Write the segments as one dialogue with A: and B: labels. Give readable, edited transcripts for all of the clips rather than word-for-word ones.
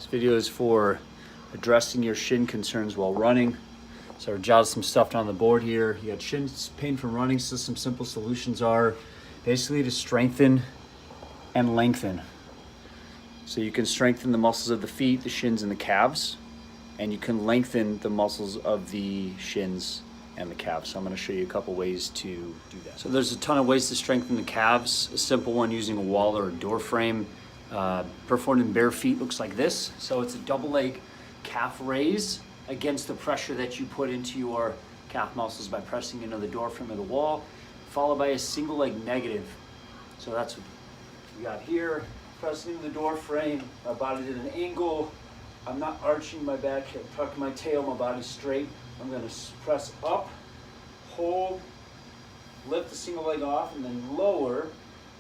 A: This video is for addressing your shin concerns while running. So I jotted some stuff down the board here. You got shin pain from running, so some simple solutions are basically to strengthen and lengthen. So you can strengthen the muscles of the feet, the shins, and the calves, and you can lengthen the muscles of the shins and the calves. So I'm going to show you a couple ways to do that. So there's a ton of ways to strengthen the calves. A simple one using a wall or a door frame. Performed in bare feet looks like this. So it's a double leg calf raise against the pressure that you put into your calf muscles by pressing into the door frame of the wall, followed by a single leg negative. So that's what we got here. Pressing into the door frame, my body's at an angle. I'm not arching my back, I'm tucking my tail, my body's straight. I'm gonna press up, hold, lift the single leg off, and then lower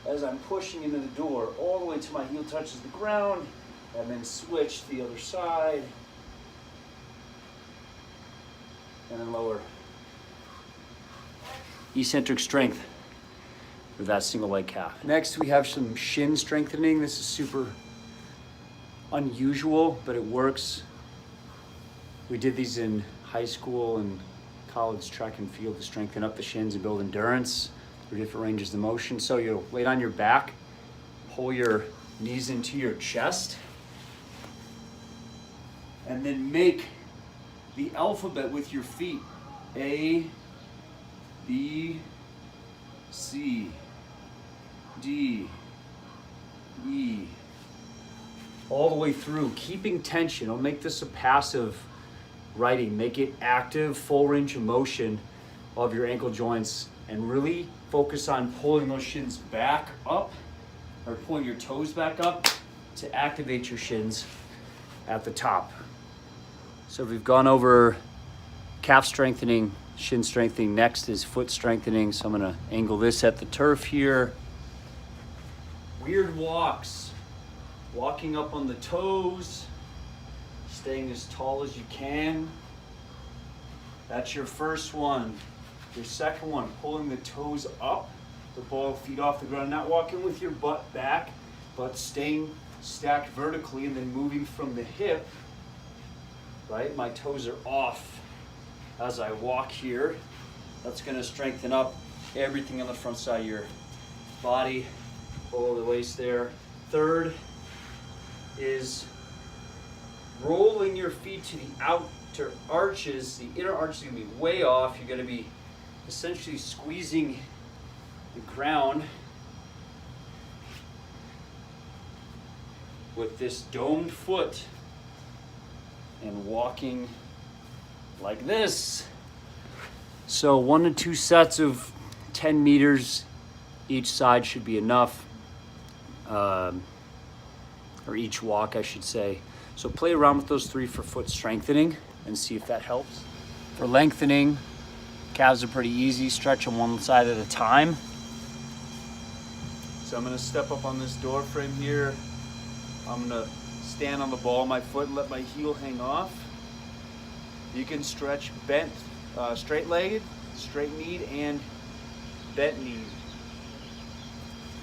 A: as I'm pushing into the door all the way till my heel touches the ground, and then switch to the other side, and then lower. Eccentric strength with that single leg calf. Next, we have some shin strengthening. This is super unusual, but it works. We did these in high school and college track and field to strengthen up the shins and build endurance through different ranges of motion. So you'll lay on your back, pull your knees into your chest, and then make the alphabet with your feet. A, B, C, D, E, all the way through, keeping tension. Don't make this a passive writing. Make it active, full range of motion of your ankle joints, and really focus on pulling those shins back up, or pulling your toes back up to activate your shins at the top. So we've gone over calf strengthening, shin strengthening. Next is foot strengthening. So I'm gonna angle this at the turf here. Weird walks. Walking up on the toes, staying as tall as you can. That's your first one. Your second one, pulling the toes up, the ball feet off the ground, not walking with your butt back, but staying stacked vertically and then moving from the hip, right? My toes are off as I walk here. That's gonna strengthen up everything on the front side of your body, below the waist there. Third is rolling your feet to the outer arches. The inner arch is gonna be way off. You're gonna be essentially squeezing the ground with this domed foot and walking like this. So 1 to 2 sets of 10 meters each side should be enough. Or each walk, I should say. So play around with those 3 for foot strengthening and see if that helps. For lengthening, calves are pretty easy. Stretch them one side at a time. So I'm gonna step up on this door frame here. I'm gonna stand on the ball of my foot and let my heel hang off. You can stretch bent, straight-legged, straight-kneed, and bent-kneed.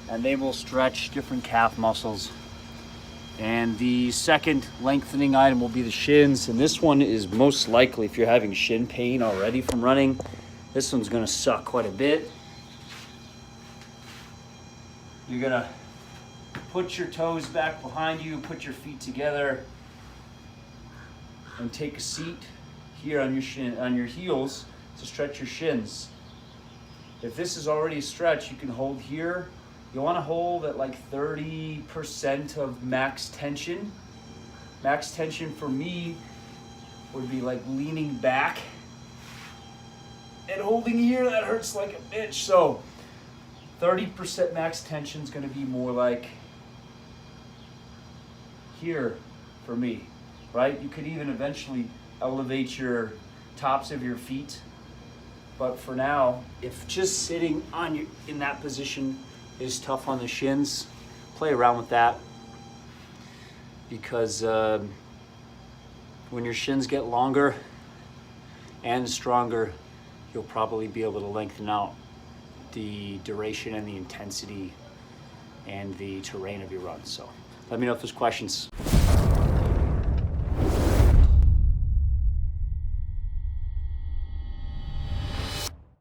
A: And they will stretch different calf muscles. And the second lengthening item will be the shins. And this one is most likely, if you're having shin pain already from running, this one's gonna suck quite a bit. You're gonna put your toes back behind you, put your feet together, and take a seat here on your heels to stretch your shins. If this is already a stretch, you can hold here. You want to hold at like 30% of max tension. Max tension for me would be like leaning back and holding here. That hurts like a bitch. So 30% max tension is going to be more like here for me, right? You could even eventually elevate your tops of your feet. But for now, if just sitting on in that position is tough on the shins, play around with that, because when your shins get longer and stronger, you'll probably be able to lengthen out the duration and the intensity and the terrain of your run. So let me know if there's questions.